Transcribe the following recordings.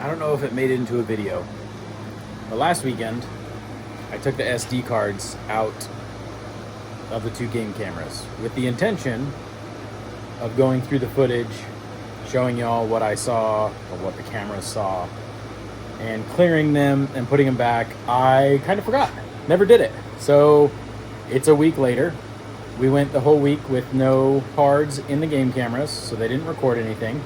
I don't know if it made it into a video, but last weekend I took the SD cards out of the 2 game cameras with the intention of going through the footage, showing y'all what I saw or what the cameras saw, and clearing them and putting them back. I kind of forgot, never did it. So it's a week later. We went the whole week with no cards in the game cameras, so they didn't record anything.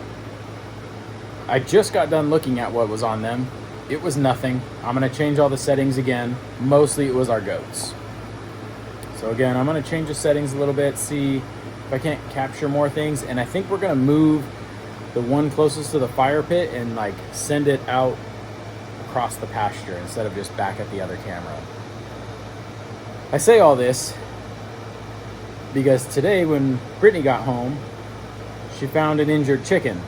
I just got done looking at what was on them. It was nothing. I'm gonna change all the settings again. Mostly it was our goats. So again, I'm gonna change the settings a little bit, see if I can't capture more things. And I think we're gonna move the one closest to the fire pit and like send it out across the pasture instead of just back at the other camera. I say all this because today when Brittany got home, she found an injured chicken.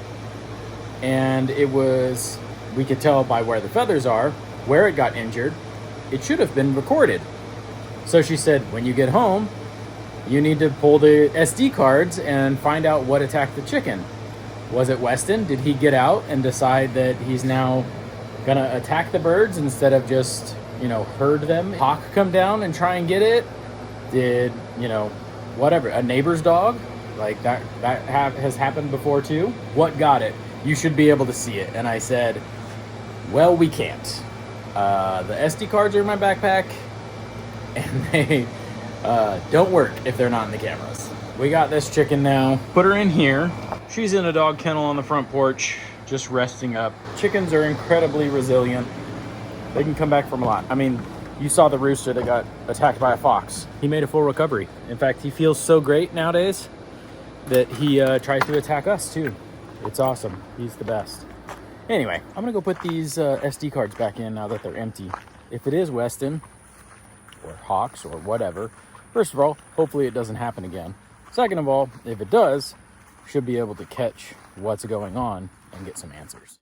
And it was, we could tell by where the feathers are, where it got injured. It should have been recorded. So she said, when you get home, you need to pull the SD cards and find out what attacked the chicken. Was it Weston? Did he get out and decide that he's now gonna attack the birds instead of just, herd them? Hawk come down and try and get it? Did, whatever, a neighbor's dog? Like that has happened before too. What got it? You should be able to see it. And I said, well, we can't. The SD cards are in my backpack and they don't work if they're not in the cameras. We got this chicken now. Put her in here. She's in a dog kennel on the front porch, just resting up. Chickens are incredibly resilient. They can come back from a lot. I mean, you saw the rooster that got attacked by a fox. He made a full recovery. In fact, he feels so great nowadays that he tries to attack us too. It's awesome. He's the best. Anyway, I'm gonna go put these SD cards back in now that they're empty. If it is Weston or Hawks or whatever, first of all, hopefully it doesn't happen again. Second of all, if it does, should be able to catch what's going on and get some answers.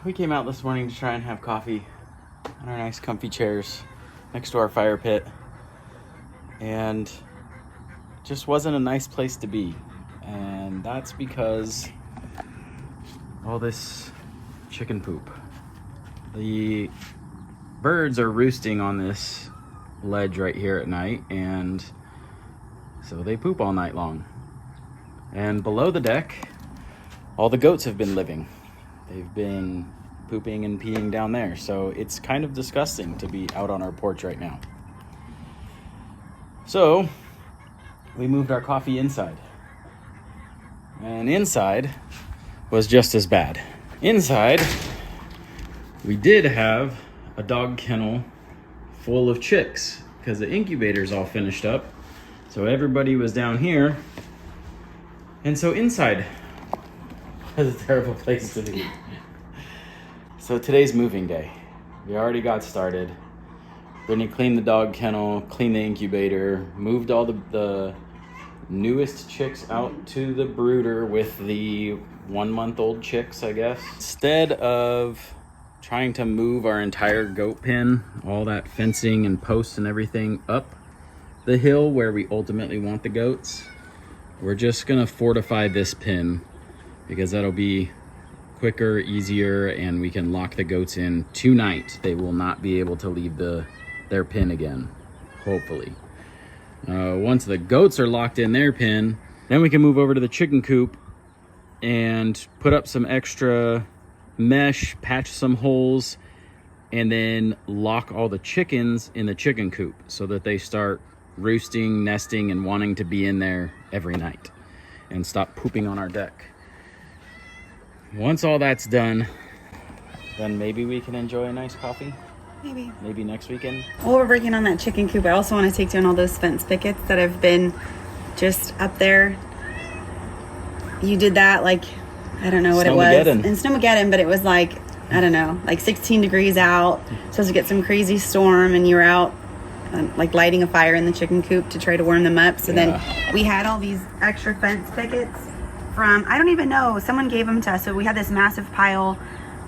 We came out this morning to try and have coffee on our nice comfy chairs next to our fire pit, and just wasn't a nice place to be. And that's because all this chicken poop. The birds are roosting on this ledge right here at night, and so they poop all night long. And below the deck, all the goats have been living. They've been pooping and peeing down there. So it's kind of disgusting to be out on our porch right now. So we moved our coffee inside. And inside was just as bad. Inside, we did have a dog kennel full of chicks because the incubator's all finished up. So everybody was down here. And so inside was a terrible place to be. So today's moving day. We already got started. Brittany cleaned the dog kennel, cleaned the incubator, moved all the newest chicks out to the brooder with the 1-month-old chicks, I guess. Instead of trying to move our entire goat pen, all that fencing and posts and everything up the hill where we ultimately want the goats, we're just gonna fortify this pen because that'll be quicker, easier, and we can lock the goats in tonight. They will not be able to leave their pen again, hopefully. Once the goats are locked in their pen, then we can move over to the chicken coop and put up some extra mesh, patch some holes, and then lock all the chickens in the chicken coop so that they start roosting, nesting, and wanting to be in there every night and stop pooping on our deck. Once all that's done, then maybe we can enjoy a nice coffee. Maybe next weekend. While we're working on that chicken coop, I also want to take down all those fence pickets that have been just up there. You did that I don't know what it was. In Snowmageddon, but it was I don't know, 16 degrees out. Supposed to get some crazy storm, and you were out lighting a fire in the chicken coop to try to warm them up. So then we had all these extra fence pickets from, I don't even know, someone gave them to us. So we had this massive pile,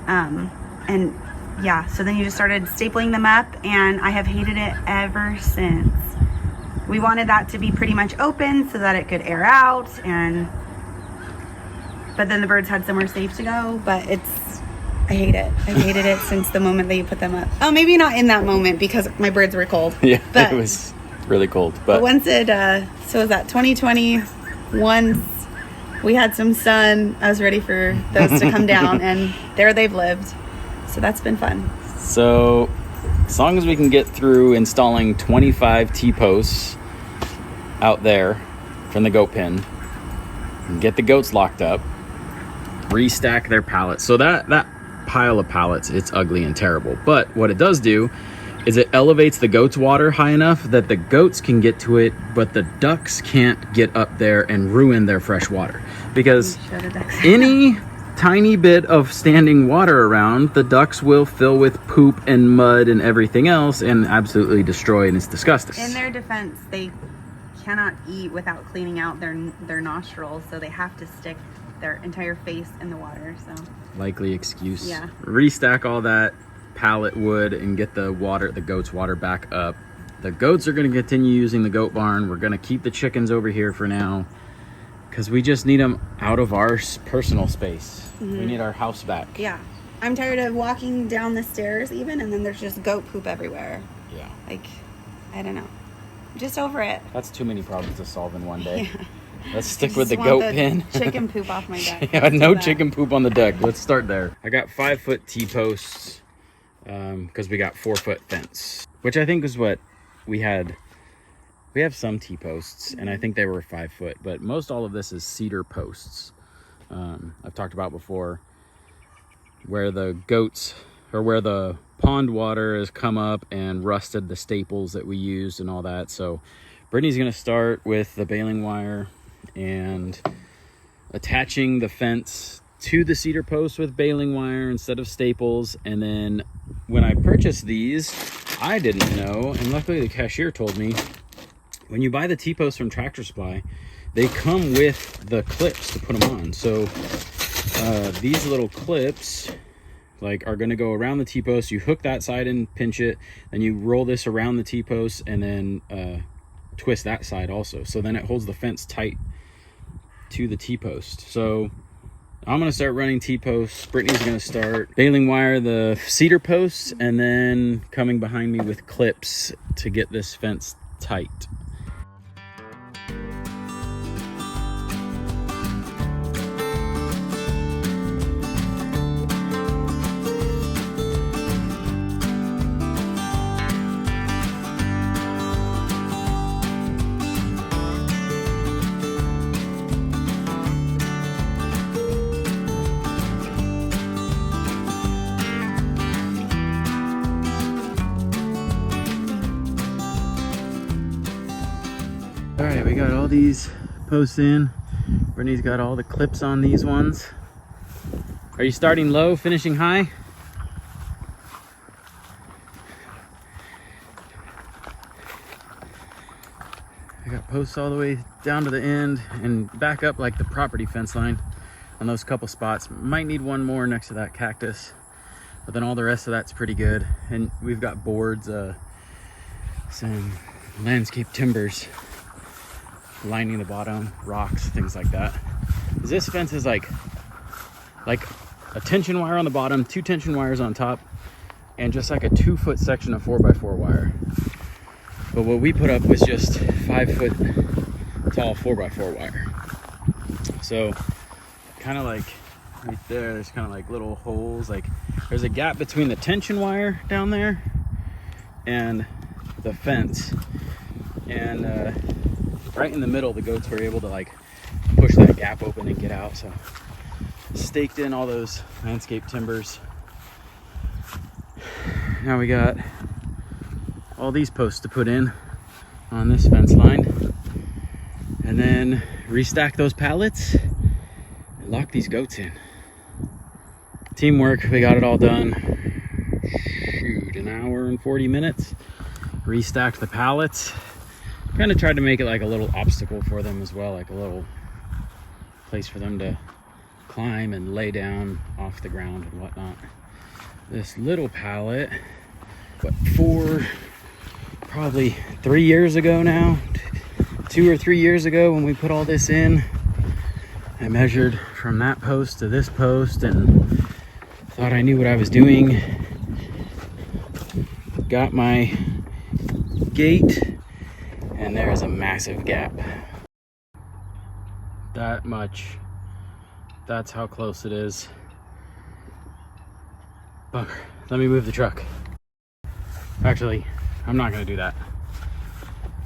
and yeah, so then you just started stapling them up, and I have hated it ever since. We wanted that to be pretty much open so that it could air out, and but then the birds had somewhere safe to go. But I hate it. I hated it since the moment that you put them up. Oh, maybe not in that moment because my birds were cold. Yeah, but it was really cold. But once it, so was that 2020, once we had some sun, I was ready for those to come down, and there they've lived. So that's been fun. So as long as we can get through installing 25 T-posts out there from the goat pen and get the goats locked up, restack their pallets. So that pile of pallets, it's ugly and terrible. But what it does do is it elevates the goats' water high enough that the goats can get to it, but the ducks can't get up there and ruin their fresh water. Because any tiny bit of standing water around, the ducks will fill with poop and mud and everything else and absolutely destroy, and it's disgusting. In their defense, they cannot eat without cleaning out their nostrils, so they have to stick their entire face in the water. So likely excuse. Yeah. Restack all that pallet wood and get the goats' water back up. The goats are going to continue using the goat barn. We're going to keep the chickens over here for now because we just need them out of our personal space. We need our house back. Yeah. I'm tired of walking down the stairs even, and then there's just goat poop everywhere. Yeah. Like, I don't know. I'm just over it. That's too many problems to solve in one day. Yeah. Let's stick with the goat pen. Chicken poop off my deck. Yeah, no chicken poop on the deck. Let's start there. I got 5-foot T-posts because we got 4-foot fence, which I think is what we had. We have some T-posts, and I think they were 5 foot, but most all of this is cedar posts. I've talked about before where the goats, or where the pond water has come up and rusted the staples that we used and all that. So Brittany's going to start with the baling wire and attaching the fence to the cedar post with baling wire instead of staples. And then when I purchased these, I didn't know, and luckily the cashier told me, when you buy the T-posts from Tractor Supply, they come with the clips to put them on. So these little clips are going to go around the T-post. You hook that side and pinch it, then you roll this around the T-post and then twist that side also. So then it holds the fence tight to the T-post. So I'm going to start running T-posts. Brittany's going to start baling wire the cedar posts, and then coming behind me with clips to get this fence tight. All right, we got all these posts in. Brittany's got all the clips on these ones. Are you starting low, finishing high? I got posts all the way down to the end and back up like the property fence line on those couple spots. Might need one more next to that cactus, but then all the rest of that's pretty good. And we've got boards, some landscape timbers lining the bottom, rocks, things like that. This fence is like a tension wire on the bottom, 2 tension wires on top, and just like a 2-foot section of 4x4 wire. But what we put up was just 5-foot tall 4x4 wire. So kind of like right there's kind of like little holes. Like there's a gap between the tension wire down there and the fence. And right in the middle, the goats were able to push that gap open and get out. So staked in all those landscape timbers. Now we got all these posts to put in on this fence line, and then restack those pallets and lock these goats in. Teamwork, we got it all done. Shoot, an hour and 40 minutes. Restacked the pallets. Kind of tried to make it like a little obstacle for them as well, like a little place for them to climb and lay down off the ground and whatnot. This little pallet, probably 3 years ago now, 2 or 3 years ago when we put all this in, I measured from that post to this post and thought I knew what I was doing. Got my gate, and there's a massive gap. That much. That's how close it is. Bummer. Let me move the truck. Actually, I'm not gonna do that.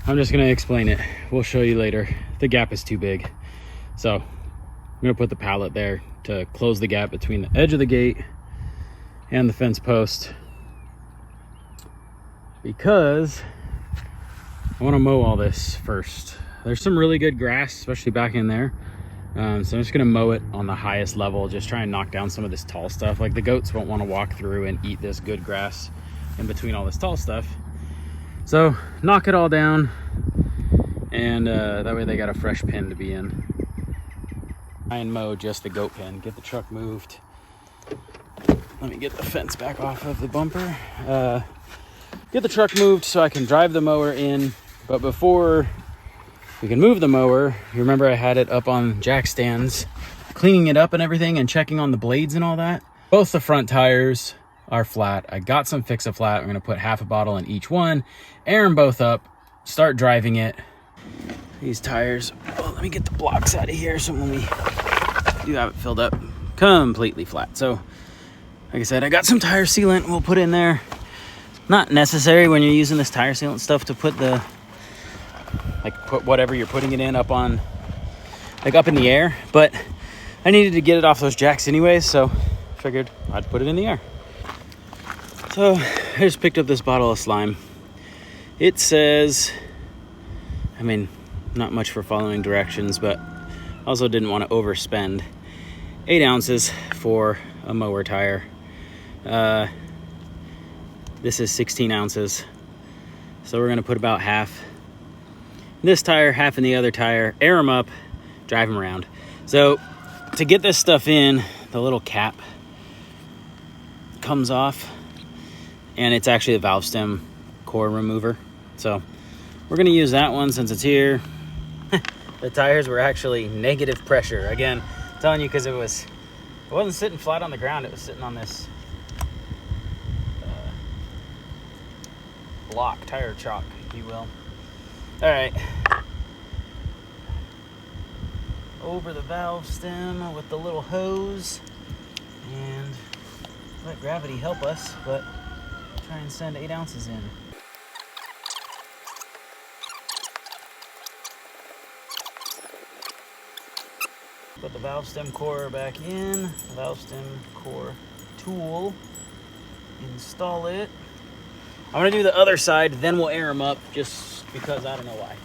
I'm just gonna explain it. We'll show you later. The gap is too big. So I'm gonna put the pallet there to close the gap between the edge of the gate and the fence post, because I wanna mow all this first. There's some really good grass, especially back in there. So I'm just gonna mow it on the highest level, just try and knock down some of this tall stuff. Like the goats won't wanna walk through and eat this good grass in between all this tall stuff. So knock it all down, and that way they got a fresh pen to be in. Try and mow just the goat pen, get the truck moved. Let me get the fence back off of the bumper. Get the truck moved so I can drive the mower in. But before we can move the mower, you remember I had it up on jack stands, cleaning it up and everything and checking on the blades and all that. Both the front tires are flat. I got some Fix-A-Flat. I'm gonna put half a bottle in each one, air them both up, start driving it. These tires, oh, let me get the blocks out of here so when we do have it filled up, completely flat. So like I said, I got some tire sealant we'll put in there. Not necessary when you're using this tire sealant stuff to put the, like put whatever you're putting it in up on, like up in the air, but I needed to get it off those jacks anyways, so figured I'd put it in the air. So I just picked up this bottle of slime. It says, I mean, not much for following directions, but also didn't want to overspend. 8 ounces for a mower tire. This is 16 ounces. So we're gonna put about half in this tire, half in the other tire, air them up, drive them around. So to get this stuff in, the little cap comes off, and it's actually a valve stem core remover. So we're gonna use that one since it's here. The tires were actually negative pressure. Again, I'm telling you, because it wasn't sitting flat on the ground, it was sitting on this block, tire chalk, if you will. All right, over the valve stem with the little hose, and let gravity help us, but try and send 8 ounces in. Put the valve stem core back in, the valve stem core tool, install it. I'm gonna do the other side, then we'll air them up, just because I don't know why.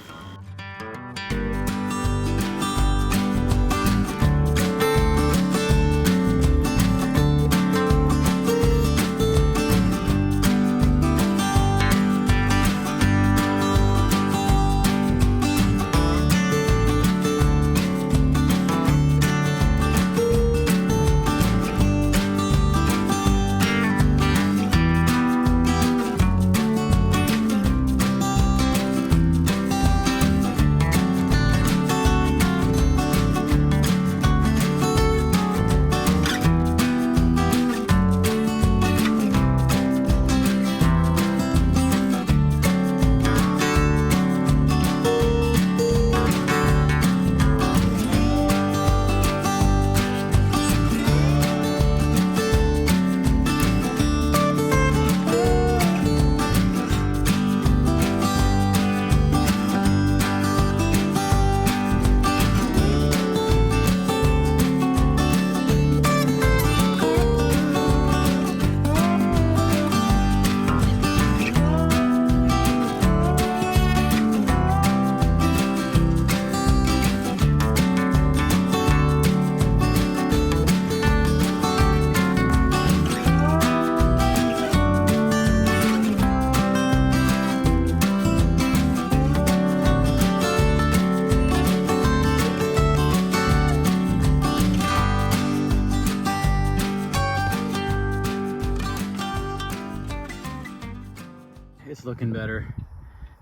It's looking better.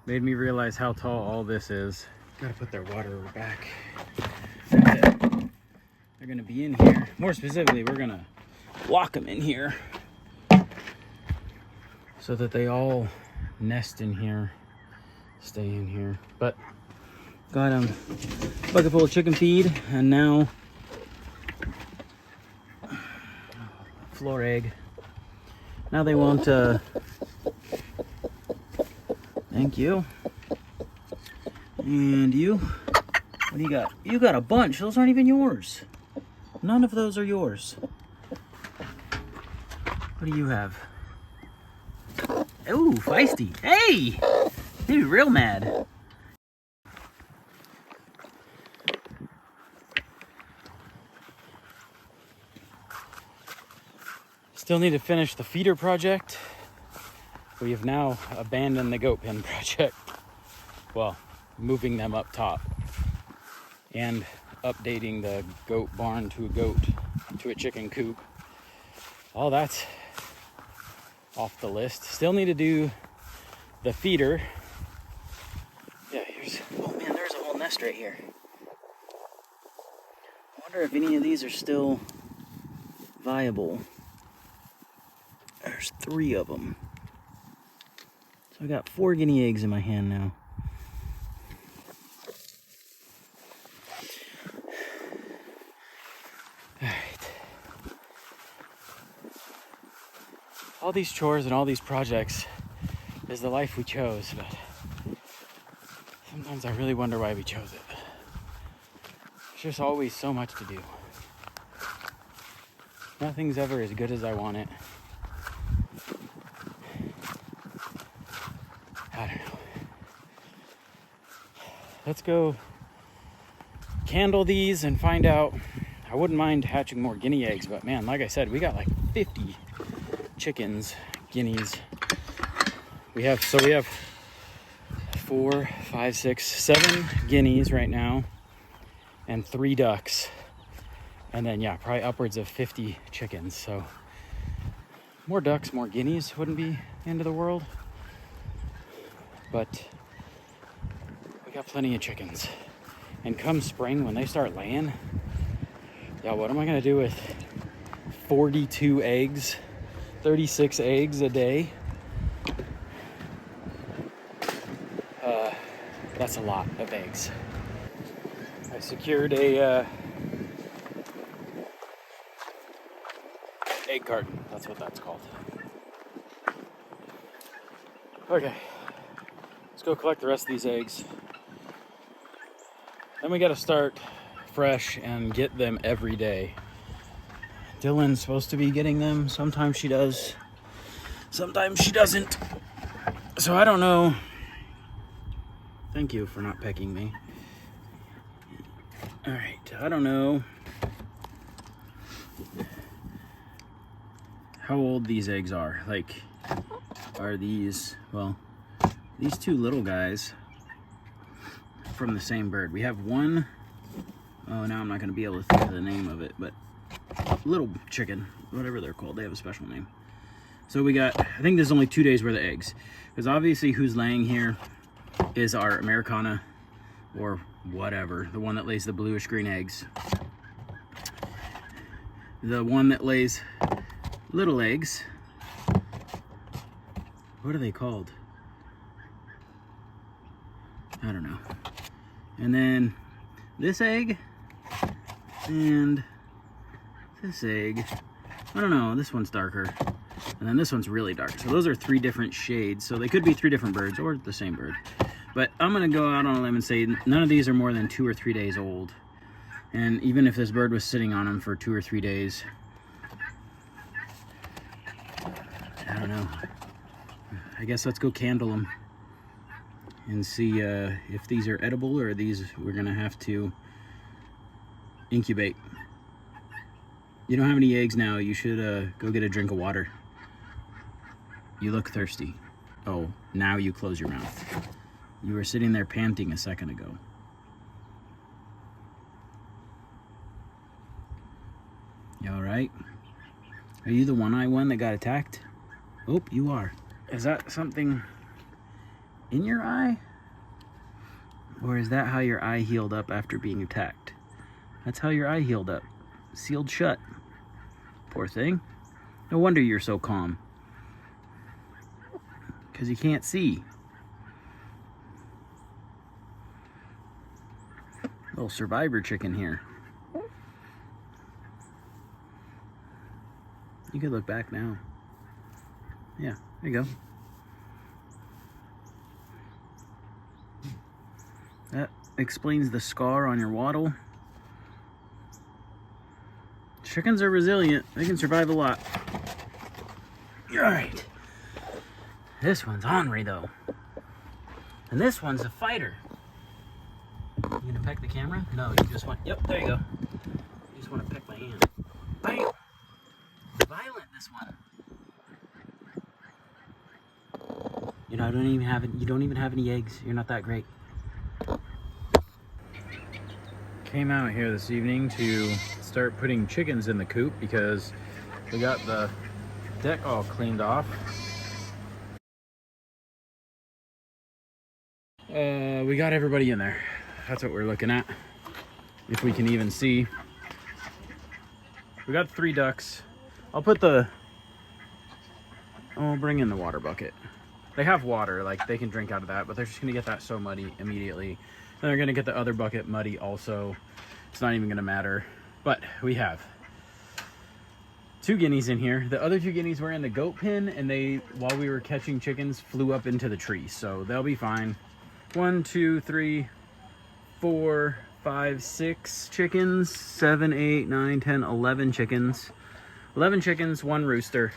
Made me realize how tall all this is. Gotta put their water back. They're gonna be in here. More specifically, we're gonna lock them in here so that they all nest in here, stay in here. But got them bucket full of chicken feed, and now floor egg. Now they want thank you. And you, what do you got? You got a bunch. Those aren't even yours. None of those are yours. What do you have? Ooh, feisty. Hey! Maybe real mad. Still need to finish the feeder project. We have now abandoned the goat pen project. Well, moving them up top and updating the goat barn to a chicken coop. All that's off the list. Still need to do the feeder. Yeah, oh man, there's a whole nest right here. I wonder if any of these are still viable. There's 3 of them. So I got 4 guinea eggs in my hand now. Alright. All these chores and all these projects is the life we chose, but sometimes I really wonder why we chose it. There's just always so much to do. Nothing's ever as good as I want it. I don't know. Let's go candle these and find out. I wouldn't mind hatching more guinea eggs, but man, like I said, we got like 50 chickens, guineas. We have 4, 5, 6, 7 guineas right now and 3 ducks. And then yeah, probably upwards of 50 chickens. So more ducks, more guineas wouldn't be the end of the world. But we got plenty of chickens. And come spring, when they start laying, yeah, what am I gonna do with 42 eggs, 36 eggs a day? That's a lot of eggs. I secured a egg carton. That's what that's called. Okay, let's go collect the rest of these eggs. Then we got to start fresh and get them every day. Dylan's supposed to be getting them. Sometimes she does, sometimes she doesn't. So I don't know. Thank you for not pecking me. All right, I don't know how old these eggs are. Like, are these, well, these 2 little guys from the same bird. We have one, oh, now I'm not going to be able to think of the name of it, but little chicken, whatever they're called. They have a special name. So we got, I think there's only 2 days worth of eggs. Because obviously who's laying here is our Americana or whatever, the one that lays the bluish green eggs. The one that lays little eggs, what are they called? I don't know. And then this egg and this egg, I don't know, this one's darker. And then this one's really dark. So those are 3 different shades. So they could be 3 different birds or the same bird. But I'm gonna go out on a limb and say none of these are more than 2 or 3 days old. And even if this bird was sitting on them for 2 or 3 days, I don't know. I guess let's go candle them and see if these are edible or these we're gonna have to incubate. You don't have any eggs now. You should go get a drink of water. You look thirsty. Oh, now you close your mouth. You were sitting there panting a second ago. You all right? Are you the one-eye one that got attacked? Oh, you are. Is that something in your eye? Or is that how your eye healed up after being attacked? That's how your eye healed up. sealed shut. Poor thing. No wonder you're so calm. Because you can't see. Little survivor chicken here. You could look back now. Yeah, there you go. That explains the scar on your wattle. Chickens are resilient. They can survive a lot. All right. This one's ornery though. And this one's a fighter. You gonna peck the camera? No, you just want, yep, there you go. You just want to peck my hand. Bam! Violent, this one. You know, you don't even have any eggs. You're not that great. Came out here this evening to start putting chickens in the coop because we got the deck all cleaned off. We got everybody in there. That's what we're looking at. If we can even see. We got 3 ducks. I'll bring in the water bucket. They have water, like they can drink out of that, but they're just gonna get that so muddy immediately. And they're gonna get the other bucket muddy also. It's not even gonna matter. But we have 2 guineas in here. The other 2 guineas were in the goat pen, and they, while we were catching chickens, flew up into the tree. So they'll be fine. 1, 2, 3, 4, 5, 6 chickens, 7, 8, 9, 10, 11 chickens. 11 chickens, 1 rooster,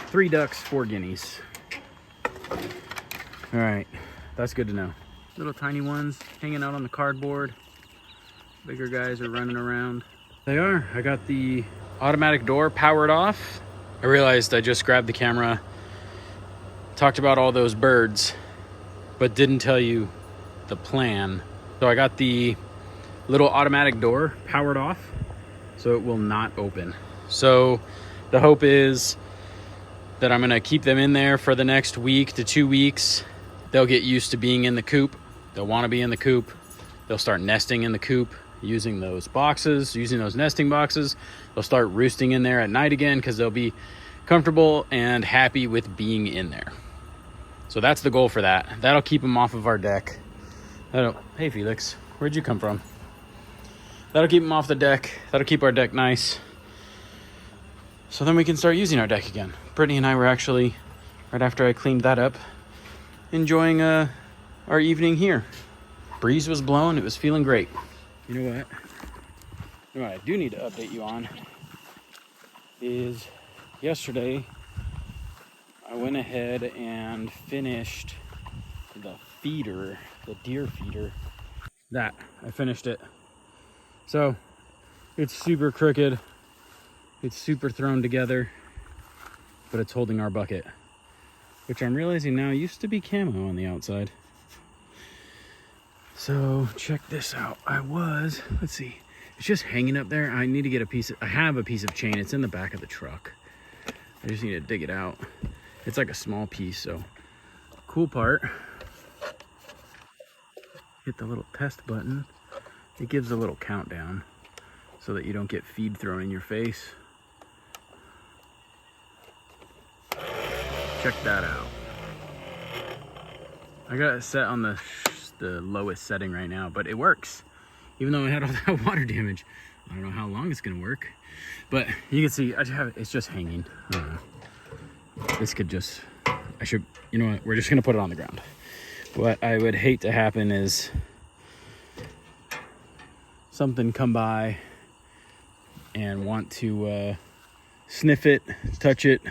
3 ducks, 4 guineas. All right, that's good to know. Little tiny ones hanging out on the cardboard. Bigger guys are running around. They are. I got the automatic door powered off. I realized I just grabbed the camera, talked about all those birds, but didn't tell you the plan. So I got the little automatic door powered off so it will not open. So the hope is that I'm gonna keep them in there for the next week to 2 weeks. They'll get used to being in the coop. They'll wanna be in the coop. They'll start nesting in the coop using those boxes, using those nesting boxes. They'll start roosting in there at night again because they'll be comfortable and happy with being in there. So that's the goal for that. That'll keep them off of our deck. Hey Felix, where'd you come from? That'll keep them off the deck. That'll keep our deck nice. So then we can start using our deck again. Brittany and I were actually, right after I cleaned that up, enjoying our evening here. Breeze was blowing, it was feeling great. You know what? You know what I do need to update you on is yesterday I went ahead and finished the feeder, the deer feeder. I finished it. So it's super crooked. It's super thrown together, but it's holding our bucket, which I'm realizing now used to be camo on the outside. So check this out. Let's see, it's just hanging up there. I need to get I have a piece of chain. It's in the back of the truck. I just need to dig it out. It's like a small piece, so cool part. Hit the little test button. It gives a little countdown so that you don't get feed thrown in your face. Check that out. I got it set on the lowest setting right now, but it works. Even though I had all that water damage. I don't know how long it's gonna work, but you can see it's just hanging. I don't know. This could just, you know what? We're just gonna put it on the ground. What I would hate to happen is something come by and want to sniff it, touch it,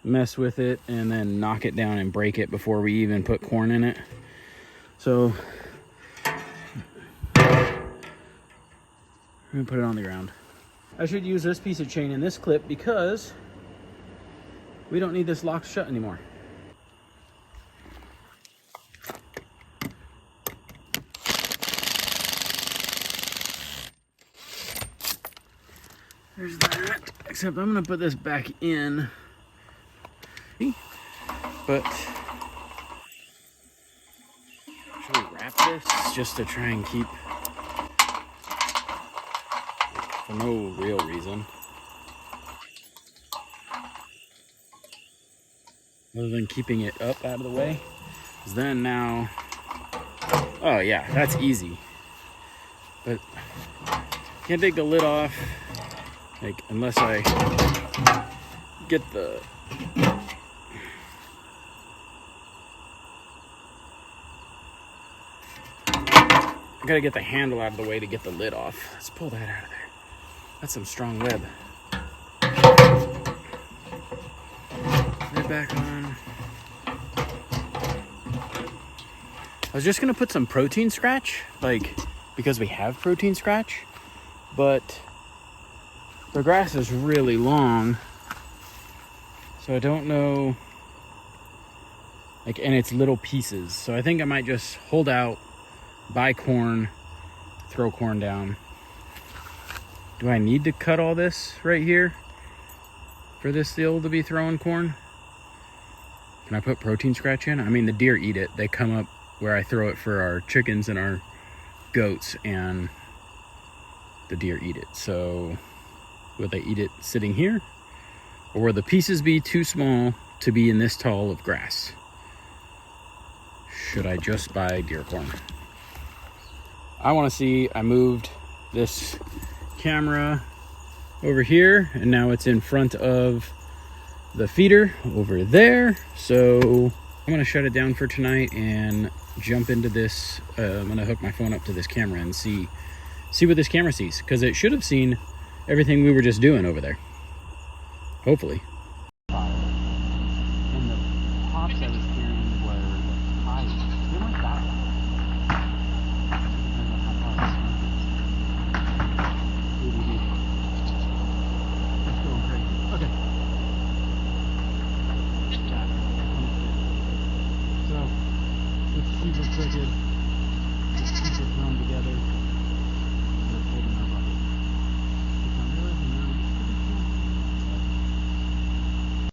mess with it, and then knock it down and break it before we even put corn in it. So we're gonna put it on the ground. I should use this piece of chain in this clip because we don't need this locked shut anymore. There's that, except I'm gonna put this back in. But should we wrap this just to try and keep for no real reason. Other than keeping it up out of the way. 'Cause then now, oh yeah, that's easy. But can't take the lid off, like, unless I get the I gotta get the handle out of the way to get the lid off. Let's pull that out of there. That's some strong web. Lid back on. I was just gonna put some protein scratch, like, because we have protein scratch, but the grass is really long, so I don't know, like, and it's little pieces. So I think I might just hold out, buy corn, throw corn down. Do I need to cut all this right here for this deal to be throwing corn? Can I put protein scratch in? I mean, the deer eat it. They come up where I throw it for our chickens and our goats, and the deer eat it. So will they eat it sitting here, or will the pieces be too small to be in this tall of grass? Should I just buy deer corn? I want to see, I moved this camera over here, and now it's in front of the feeder over there. So I'm going to shut it down for tonight and jump into this. I'm going to hook my phone up to this camera and see what this camera sees, because it should have seen everything we were just doing over there. Hopefully. And the pops I was hearing were high. They weren't that loud. Okay. So it's super crooked. It's super thrown together.